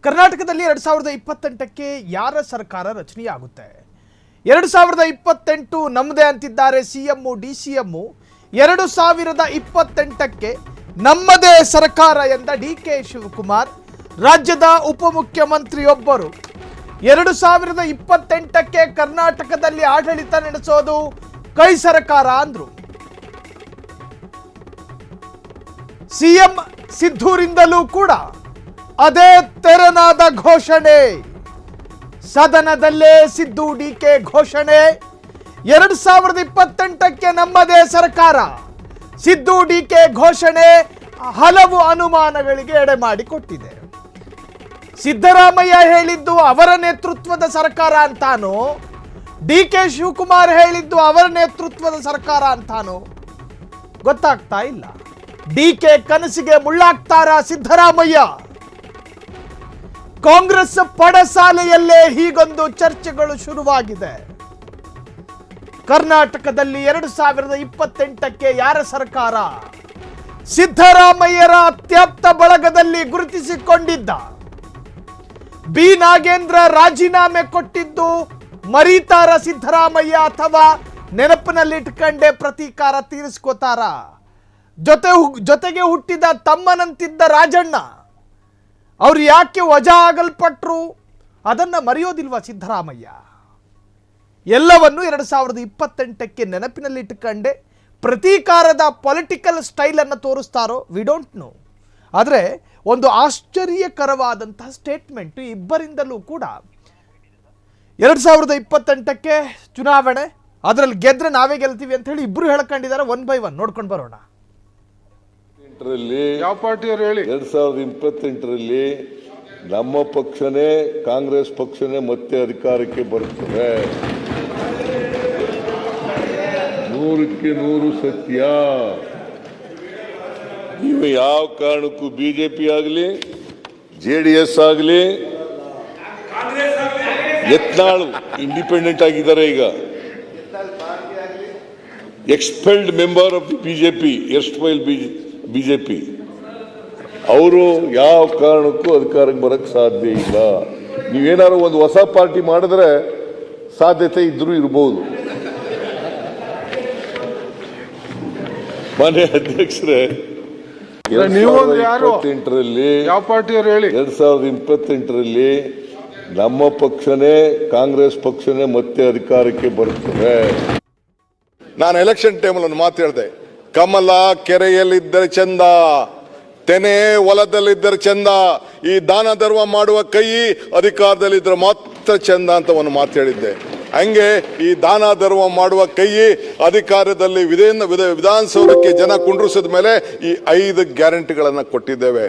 ಕರ್ನಾಟಕದಲ್ಲಿ 2028ಕ್ಕೆ ಯಾರ ಸರ್ಕಾರ ರಚನೆಯಾಗುತ್ತೆ? 2028 ನಮ್ಮದೇ ಅಂತಿದ್ದಾರೆ ಸಿಎಂ ಡಿಸಿಎಂ. 2028ಕ್ಕೆ ನಮ್ಮದೇ ಸರ್ಕಾರ ಎಂದ ಡಿಕೆ ಶಿವಕುಮಾರ್. ರಾಜ್ಯದ ಉಪಮುಖ್ಯಮಂತ್ರಿಯೊಬ್ಬರು 2028ಕ್ಕೆ ಕರ್ನಾಟಕದಲ್ಲಿ ಆಡಳಿತ ನಡೆಸೋದು ಕೈ ಸರ್ಕಾರ ಅಂದ್ರು. ಸಿಎಂ ಸಿದ್ದೂರಿಂದಲೂ ಕೂಡ ಅದೇ ತೆರನಾದ ಘೋಷಣೆ. ಸದನದಲ್ಲೇ ಸಿದ್ದು ಡಿಕೆ ಘೋಷಣೆ. 2028ಕ್ಕೆ ನಮ್ಮದೇ ಸರ್ಕಾರ. ಸಿದ್ದು ಡಿಕೆ ಘೋಷಣೆ ಹಲವು ಅನುಮಾನಗಳಿಗೆ ಎಡೆ ಮಾಡಿಕೊಟ್ಟಿದೆ. ಸಿದ್ದರಾಮಯ್ಯ ಹೇಳಿದ್ದು ಅವರ ನೇತೃತ್ವದ ಸರ್ಕಾರ ಅಂತಾನೋ, ಡಿಕೆ ಶಿವಕುಮಾರ್ ಹೇಳಿದ್ದು ಅವರ ನೇತೃತ್ವದ ಸರ್ಕಾರ ಅಂತಾನೋ ಗೊತ್ತಾಗ್ತಾ ಇಲ್ಲ. ಡಿಕೆ ಕನಸಿಗೆ ಮುಳ್ಳಾಗ್ತಾರಾ ಸಿದ್ದರಾಮಯ್ಯ? ಕಾಂಗ್ರೆಸ್ ಪಡಸಾಲೆಯಲ್ಲೇ ಹೀಗೊಂದು ಚರ್ಚೆಗಳು ಶುರುವಾಗಿದೆ. ಕರ್ನಾಟಕದಲ್ಲಿ 2028ಕ್ಕೆ ಯಾರ ಸರ್ಕಾರ? ಸಿದ್ದರಾಮಯ್ಯರ ಅತ್ಯಾಪ್ತ ಬಳಗದಲ್ಲಿ ಗುರುತಿಸಿಕೊಂಡಿದ್ದ ಬಿ ನಾಗೇಂದ್ರ ರಾಜೀನಾಮೆ ಕೊಟ್ಟಿದ್ದು ಮರೀತಾರ ಸಿದ್ದರಾಮಯ್ಯ ಅಥವಾ ನೆನಪಿನಲ್ಲಿಟ್ಕೊಂಡೆ ಪ್ರತೀಕಾರ ತೀರಿಸ್ಕೋತಾರ? ಜೊತೆಗೆ ಹುಟ್ಟಿದ ತಮ್ಮನಂತಿದ್ದ ರಾಜಣ್ಣ ಅವ್ರು ಯಾಕೆ ವಜಾ ಆಗಲ್ಪಟ್ರು ಅದನ್ನ ಮರೆಯೋದಿಲ್ವಾ ಸಿದ್ದರಾಮಯ್ಯ? ಎಲ್ಲವನ್ನು 2028ಕ್ಕೆ ನೆನಪಿನಲ್ಲಿಟ್ಟುಕೊಂಡೆ ಪ್ರತೀಕಾರದ ಪೊಲಿಟಿಕಲ್ ಸ್ಟೈಲ್ ಅನ್ನು ತೋರಿಸ್ತಾರೋ ವಿ ಡೋಂಟ್ ನೋ. ಆದರೆ ಒಂದು ಆಶ್ಚರ್ಯಕರವಾದಂತಹ ಸ್ಟೇಟ್ಮೆಂಟ್ ಇಬ್ಬರಿಂದಲೂ ಕೂಡ. 2028ಕ್ಕೆ ಚುನಾವಣೆ, ಅದರಲ್ಲಿ ಗೆದ್ರೆ ನಾವೇ ಗೆಲ್ತೀವಿ ಅಂತ ಹೇಳಿ ಇಬ್ರು ಹೇಳ್ಕೊಂಡಿದ್ದಾರೆ. 1 by 1 ನೋಡ್ಕೊಂಡು ಬರೋಣ. ಯಾವ ಪಾರ್ಟಿಯವರು ಹೇಳಿ? 2028ರಲ್ಲಿ ನಮ್ಮ ಪಕ್ಷನೇ, ಕಾಂಗ್ರೆಸ್ ಪಕ್ಷನೇ ಮತ್ತೆ ಅಧಿಕಾರಕ್ಕೆ ಬರುತ್ತದೆ. 100ಕ್ಕೆ 100 ಸತ್ಯ. ನೀವು ಯಾವ ಕಾರಣಕ್ಕೂ ಬಿಜೆಪಿ ಆಗಲಿ ಜೆಡಿಎಸ್ ಆಗಲಿ, ಯತ್ನಾಳ್ ಇಂಡಿಪೆಂಡೆಂಟ್ ಆಗಿದ್ದಾರೆ. ಈಗ expelled member of the BJP, erstwhile BJP, ಅವರು ಯಾವ ಕಾರಣಕ್ಕೂ ಅಧಿಕಾರಕ್ಕೆ ಬರಕ್ಕೆ ಸಾಧ್ಯ ಇಲ್ಲ. ನೀವೇನಾದ್ರು ಒಂದು ಹೊಸ ಪಾರ್ಟಿ ಮಾಡಿದ್ರೆ ಸಾಧ್ಯತೆ ಇದ್ರೂ ಇರಬಹುದು. ಮಾನ್ಯ ಅಧ್ಯಕ್ಷರೇ, 2028ರಲ್ಲಿ ಯಾವ ಪಾರ್ಟಿಯವರು ಹೇಳಿ? 2028ರಲ್ಲಿ ನಮ್ಮ ಪಕ್ಷನೇ, ಕಾಂಗ್ರೆಸ್ ಪಕ್ಷನೇ ಮತ್ತೆ ಅಧಿಕಾರಕ್ಕೆ ಬರುತ್ತದೆ. ನಾನು ಎಲೆಕ್ಷನ್ ಟೈಮಲ್ಲಿ ಒಂದು ಮಾತು ಹೇಳಿದೆ, ಕಮಲ ಕೆರೆಯಲ್ಲಿದ್ದರೆ ಚಂದ, ತೆನೆ ಹೊಲದಲ್ಲಿದ್ದರೆ ಚಂದ, ಈ ದಾನ ಧರ್ಮ ಮಾಡುವ ಕೈ ಅಧಿಕಾರದಲ್ಲಿದ್ದರೆ ಮಾತ್ರ ಚಂದ ಅಂತ ಒಂದು ಮಾತು ಹೇಳಿದ್ದೆ. ಹಂಗೆ ಈ ದಾನ ಧರ್ಮ ಮಾಡುವ ಕೈ ಅಧಿಕಾರದಲ್ಲಿ ವಿಧಾನಸೌಧಕ್ಕೆ ಜನ ಕುಂಡ್ರಿಸಿದ ಮೇಲೆ ಈ 5 ಗ್ಯಾರಂಟಿಗಳನ್ನು ಕೊಟ್ಟಿದ್ದೇವೆ.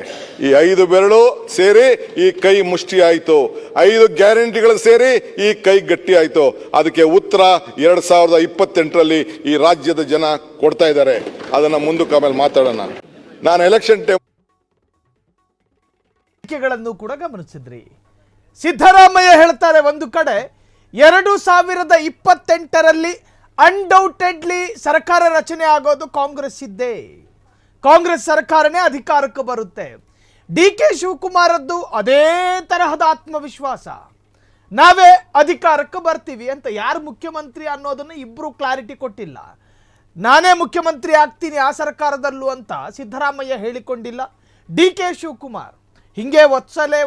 ಈ 5 ಬೆರಳು ಸೇರಿ ಈ ಕೈ ಮುಷ್ಟಿ ಆಯಿತು, 5 ಗ್ಯಾರಂಟಿಗಳು ಸೇರಿ ಈ ಕೈ ಗಟ್ಟಿ ಆಯಿತು. ಅದಕ್ಕೆ ಉತ್ತರ 2028ರಲ್ಲಿ ಈ ರಾಜ್ಯದ ಜನ ಕೊಡ್ತಾ ಇದ್ದಾರೆ. ಅದನ್ನ ಮುಂದಕ್ಕೆ ಆಮೇಲೆ ಮಾತಾಡೋಣ. ನಾನು ಎಲೆಕ್ಷನ್ ಟೈಮ್ಗಳನ್ನು ಕೂಡ ಗಮನಿಸಿದ್ರಿ. ಸಿದ್ದರಾಮಯ್ಯ ಹೇಳ್ತಾರೆ ಒಂದು ಕಡೆ 2028ರಲ್ಲಿ ಅನ್ಡೌಟೆಡ್ಲಿ ಸರ್ಕಾರ ರಚನೆ ಆಗೋದು ಕಾಂಗ್ರೆಸ್ ಇದ್ದೇ, ಕಾಂಗ್ರೆಸ್ ಸರ್ಕಾರನೇ ಅಧಿಕಾರಕ್ಕೆ ಬರುತ್ತೆ. ಡಿಕೆ ಶಿವಕುಮಾರದ್ದು ಅದೇ ತರಹದ ಆತ್ಮವಿಶ್ವಾಸ, ನಾವೇ ಅಧಿಕಾರಕ್ಕೆ ಬರ್ತೀವಿ ಅಂತ. ಯಾರು ಮುಖ್ಯಮಂತ್ರಿ ಅನ್ನೋದನ್ನು ಇಬ್ಬರು ಕ್ಲಾರಿಟಿ ಕೊಟ್ಟಿಲ್ಲ. ನಾನೇ ಮುಖ್ಯಮಂತ್ರಿ ಆಗ್ತೀನಿ ಆ ಸರ್ಕಾರದಲ್ಲೂ ಅಂತ ಸಿದ್ದರಾಮಯ್ಯ ಹೇಳಿಕೊಂಡಿಲ್ಲ. ಡಿಕೆ ಶಿವಕುಮಾರ್ ಹಿಂಗೆ ಒತ್ಸಲೆ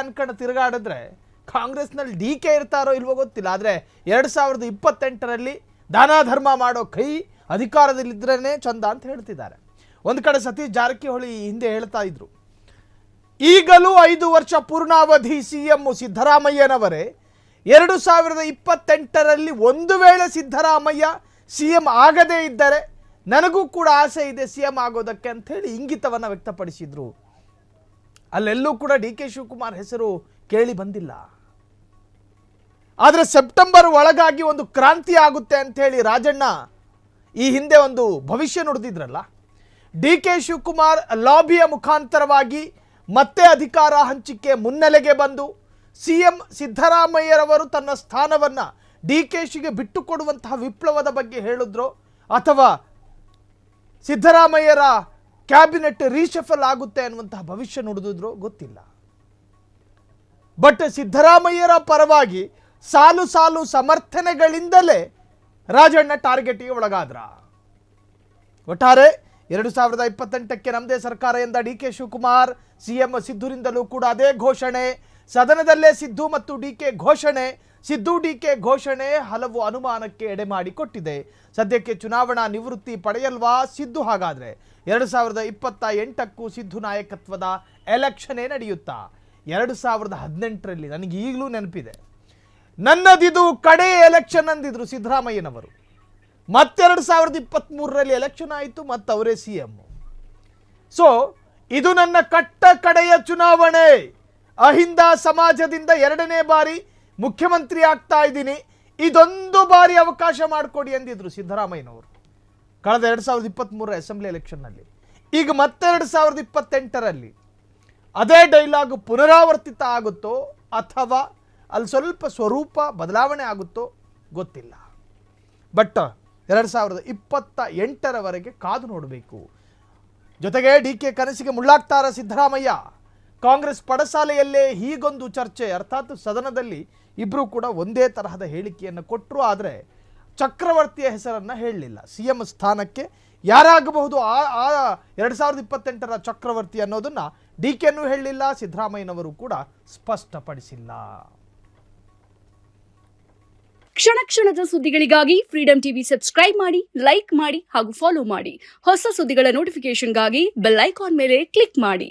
ಅನ್ಕೊಂಡು ತಿರುಗಾಡಿದ್ರೆ ಕಾಂಗ್ರೆಸ್ನಲ್ಲಿ ಡಿಕೆ ಇರ್ತಾರೋ ಇಲ್ವೋ ಗೊತ್ತಿಲ್ಲ. ಆದರೆ 2028ರಲ್ಲಿ ದಾನ ಧರ್ಮ ಮಾಡೋ ಕೈ ಅಧಿಕಾರದಲ್ಲಿದ್ರೇ ಚಂದ ಅಂತ ಹೇಳ್ತಿದ್ದಾರೆ. ಒಂದು ಕಡೆ ಸತೀಶ್ ಜಾರಕಿಹೊಳಿ ಹಿಂದೆ ಹೇಳ್ತಾ ಇದ್ರು, ಈಗಲೂ 5 ವರ್ಷ ಪೂರ್ಣಾವಧಿ ಸಿಎಂ ಸಿದ್ದರಾಮಯ್ಯನವರೇ. 2028ರಲ್ಲಿ ಒಂದು ವೇಳೆ ಸಿದ್ದರಾಮಯ್ಯ ಸಿಎಂ ಆಗದೇ ಇದ್ದರೆ ನನಗೂ ಕೂಡ ಆಸೆ ಇದೆ ಸಿಎಂ ಆಗೋದಕ್ಕೆ ಅಂತ ಹೇಳಿ ಇಂಗಿತವನ್ನು ವ್ಯಕ್ತಪಡಿಸಿದ್ರು. ಅಲ್ಲೆಲ್ಲೂ ಕೂಡ ಡಿಕೆ ಶಿವಕುಮಾರ್ ಹೆಸರು ಕೇಳಿ ಬಂದಿಲ್ಲ. ಆದರೆ ಸೆಪ್ಟೆಂಬರ್ ಒಳಗಾಗಿ ಒಂದು ಕ್ರಾಂತಿ ಆಗುತ್ತೆ ಅಂತ ಹೇಳಿ ರಾಜಣ್ಣ ಈ ಹಿಂದೆ ಒಂದು ಭವಿಷ್ಯ ನುಡಿದಿದ್ರಲ್ಲ. ಡಿಕೆ ಶಿವಕುಮಾರ್ ಲಾಬಿಯ ಮುಖಾಂತರವಾಗಿ ಮತ್ತೆ ಅಧಿಕಾರ ಹಂಚಿಕೆ ಮುನ್ನೆಲೆಗೆ ಬಂದು ಸಿಎಂ ಸಿದ್ದರಾಮಯ್ಯರವರು ತನ್ನ ಸ್ಥಾನವನ್ನು ಡಿಕೆಶಿಗೆ ಬಿಟ್ಟು ಕೊಡುವಂತಹ ವಿಪ್ಲವದ ಬಗ್ಗೆ ಹೇಳಿದ್ರು ಅಥವಾ ಸಿದ್ದರಾಮಯ್ಯರ ಕ್ಯಾಬಿನೆಟ್ ರೀಶಫಲ್ ಆಗುತ್ತೆ ಅನ್ನುವಂತಹ ಭವಿಷ್ಯ ನುಡಿದಿದ್ರು ಗೊತ್ತಿಲ್ಲ. ಬಟ್ ಸಿದ್ದರಾಮಯ್ಯರ ಪರವಾಗಿ ಸಾಲು ಸಾಲು ಸಮರ್ಥನೆಗಳಿಂದಲೇ ರಾಜಣ್ಣ ಟಾರ್ಗೆಟ್ಗೆ ಒಳಗಾದ್ರ. ಒಟ್ಟಾರೆ 2028ಕ್ಕೆ ನಮ್ಮದೇ ಸರ್ಕಾರ ಎಂದ ಡಿ ಕೆ ಶಿವಕುಮಾರ್, ಸಿಎಂ ಸಿದ್ದುರಿಂದಲೂ ಕೂಡ ಅದೇ ಘೋಷಣೆ. ಸದನದಲ್ಲೇ ಸಿದ್ದು ಮತ್ತು ಡಿ ಕೆ ಘೋಷಣೆ. ಸಿದ್ದು ಡಿ ಕೆ ಘೋಷಣೆ ಹಲವು ಅನುಮಾನಕ್ಕೆ ಎಡೆ ಮಾಡಿಕೊಟ್ಟಿದೆ. ಸದ್ಯಕ್ಕೆ ಚುನಾವಣಾ ನಿವೃತ್ತಿ ಪಡೆಯಲ್ವಾ ಸಿದ್ದು? ಹಾಗಾದ್ರೆ 2028ಕ್ಕೂ ಸಿದ್ದು ನಾಯಕತ್ವದ ಎಲೆಕ್ಷನ್ನೇ ನಡೆಯುತ್ತಾ? 2018ರಲ್ಲಿ ನನಗೆ ಈಗಲೂ ನೆನಪಿದೆ, ನನ್ನದಿದು ಕಡೆಯ ಎಲೆಕ್ಷನ್ ಅಂದಿದ್ರು ಸಿದ್ದರಾಮಯ್ಯನವರು. ಮತ್ತೆ 2023ರಲ್ಲಿ ಎಲೆಕ್ಷನ್ ಆಯಿತು, ಮತ್ತು ಅವರೇ ಸಿಎಂ. ಸೊ ಇದು ನನ್ನ ಕಡೆಯ ಚುನಾವಣೆ. ಅಹಿಂದ ಸಮಾಜದಿಂದ 2ನೇ ಬಾರಿ ಮುಖ್ಯಮಂತ್ರಿ ಆಗ್ತಾ ಇದ್ದೀನಿ, ಇದೊಂದು ಬಾರಿ ಅವಕಾಶ ಮಾಡಿಕೊಡಿ ಅಂದಿದ್ರು ಸಿದ್ದರಾಮಯ್ಯನವರು ಕಳೆದ 2023 ಅಸೆಂಬ್ಲಿ ಎಲೆಕ್ಷನ್ನಲ್ಲಿ. ಈಗ ಮತ್ತೆ 2028ರಲ್ಲಿ ಅದೇ ಡೈಲಾಗ್ ಪುನರಾವರ್ತಿತ ಆಗುತ್ತೋ ಅಥವಾ ಅಲ್ಲಿ ಸ್ವಲ್ಪ ಸ್ವರೂಪ ಬದಲಾವಣೆ ಆಗುತ್ತೋ ಗೊತ್ತಿಲ್ಲ. ಬಟ್ 2028ರವರೆಗೆ ಕಾದು ನೋಡಬೇಕು. ಜೊತೆಗೆ ಡಿ ಕೆ ಕನಸಿಗೆ ಮುಳ್ಳಾಗ್ತಾರ ಸಿದ್ದರಾಮಯ್ಯ? ಕಾಂಗ್ರೆಸ್ ಪಡಸಾಲೆಯಲ್ಲೇ ಹೀಗೊಂದು ಚರ್ಚೆ, ಅರ್ಥಾತ್ ಸದನದಲ್ಲಿ ಇಬ್ಬರೂ ಕೂಡ ಒಂದೇ ತರಹದ ಹೇಳಿಕೆಯನ್ನು ಕೊಟ್ಟರು. ಆದರೆ ಚಕ್ರವರ್ತಿಯ ಹೆಸರನ್ನು ಹೇಳಲಿಲ್ಲ. ಸಿಎಂ ಸ್ಥಾನಕ್ಕೆ ಯಾರಾಗಬಹುದು ಆ 2028ರ ಚಕ್ರವರ್ತಿ ಅನ್ನೋದನ್ನು ಡಿ ಕೆನೂ ಹೇಳಲಿಲ್ಲ, ಸಿದ್ದರಾಮಯ್ಯನವರು ಕೂಡ ಸ್ಪಷ್ಟಪಡಿಸಿಲ್ಲ. ಕ್ಷಣ ಕ್ಷಣದ ಸುದ್ದಿಗಳಿಗಾಗಿ ಫ್ರೀಡಂ ಟಿವಿ ಸಬ್ಸ್ಕ್ರೈಬ್ ಮಾಡಿ, ಲೈಕ್ ಮಾಡಿ ಹಾಗೂ ಫಾಲೋ ಮಾಡಿ. ಹೊಸ ಸುದ್ದಿಗಳ ನೋಟಿಫಿಕೇಶನ್ಗಾಗಿ ಬೆಲ್ ಐಕಾನ್ ಮೇಲೆ ಕ್ಲಿಕ್ ಮಾಡಿ.